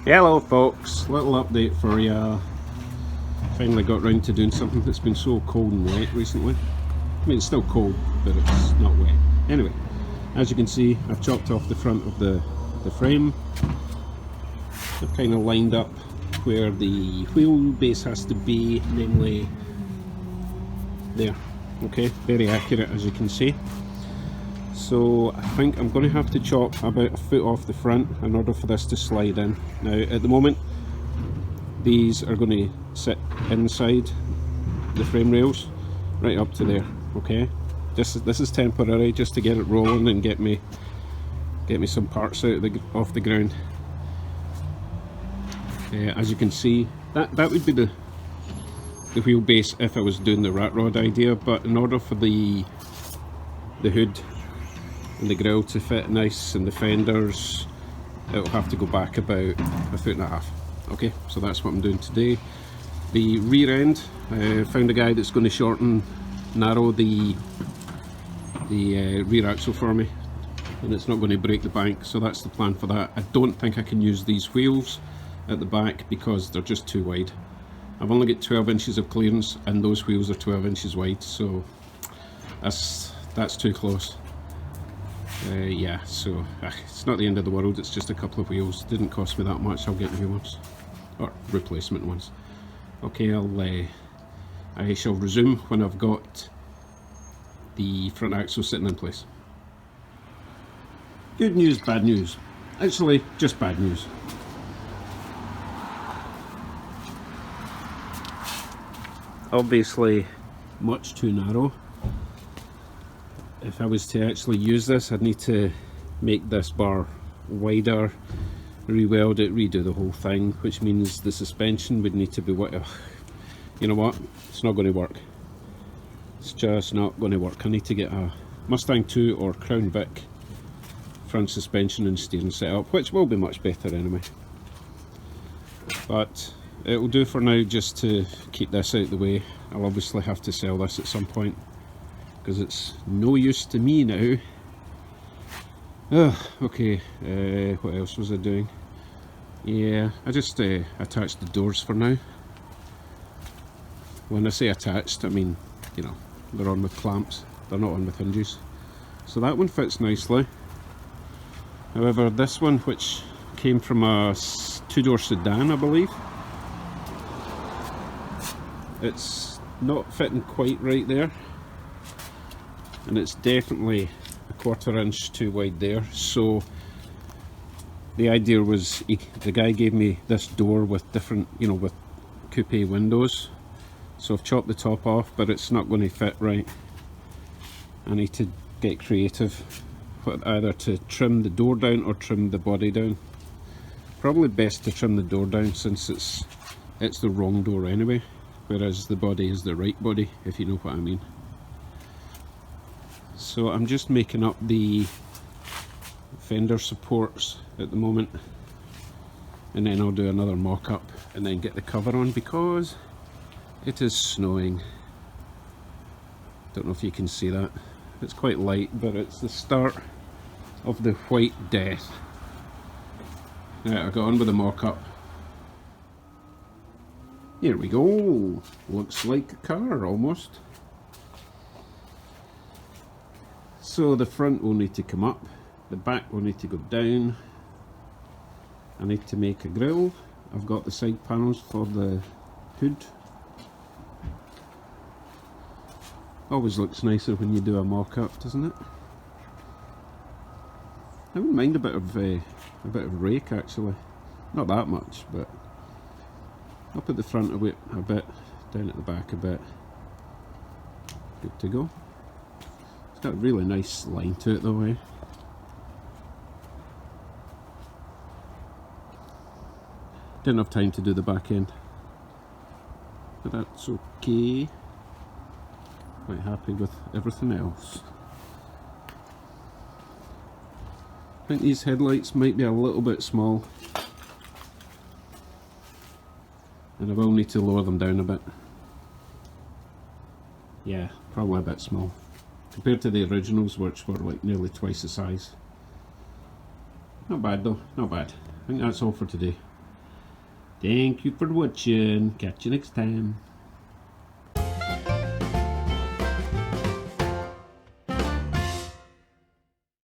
Hello folks, little update for you. Finally got round to doing something that's been so cold and wet recently. I mean, it's still cold, but it's not wet. Anyway, as you can see, I've chopped off the front of the frame. I've kind of lined up where the wheelbase has to be, namely there. Okay, very accurate as you can see. So I think I'm going to have to chop about a foot off the front in order for this to slide in. Now at the moment these are going to sit inside the frame rails right up to there. Okay, this is temporary, just to get it rolling and get me some parts out off the ground. As you can see, that would be the wheelbase if I was doing the rat rod idea, but in order for the hood and the grille to fit nice and the fenders, it'll have to go back about a foot and a half. Okay, so that's what I'm doing today. The rear end, I found a guy that's going to narrow the rear axle for me, and it's not going to break the bank, so that's the plan for that. I don't think I can use these wheels at the back because they're just too wide. I've only got 12 inches of clearance and those wheels are 12 inches wide, so that's too close. Yeah, so it's not the end of the world, it's just a couple of wheels. It didn't cost me that much, I'll get new ones, or replacement ones. Okay, I shall resume when I've got the front axle sitting in place. Good news, bad news. Actually, just bad news. Obviously, much too narrow. If I was to actually use this, I'd need to make this bar wider, re-weld it, redo the whole thing, which means the suspension would need to be wider. You know what? It's not going to work. It's just not going to work. I need to get a Mustang 2 or Crown Vic front suspension and steering setup, which will be much better anyway. But it will do for now just to keep this out of the way. I'll obviously have to sell this at some point, because it's no use to me now. Okay, what else was I doing? Yeah, I just attached the doors for now. When I say attached, I mean, you know, they're on with clamps, they're not on with hinges. So that one fits nicely. However, this one, which came from a two-door sedan, I believe, it's not fitting quite right there. And it's definitely a 1/4 inch too wide there. So the idea was, the guy gave me this door with different, you know, with coupe windows. So I've chopped the top off, but it's not going to fit right. I need to get creative, either to trim the door down or trim the body down. Probably best to trim the door down, since it's the wrong door anyway, whereas the body is the right body, if you know what I mean. So I'm just making up the fender supports at the moment, and then I'll do another mock-up and then get the cover on, because it is snowing. Don't know if you can see that. It's quite light, but it's the start of the white death. Right, I got on with the mock-up. Here we go. Looks like a car almost. So the front will need to come up, the back will need to go down. I need to make a grille. I've got the side panels for the hood. Always looks nicer when you do a mock-up, doesn't it? I wouldn't mind a bit of rake actually. Not that much, but up at the front a bit, down at the back a bit. Good to go. It's got a really nice line to it though, eh? Didn't have time to do the back end, but that's okay. Quite happy with everything else. I think these headlights might be a little bit small, and I will need to lower them down a bit. Yeah, probably a bit small compared to the originals, which were like nearly twice the size. Not bad though, not bad. I think that's all for today. Thank you for watching. Catch you next time.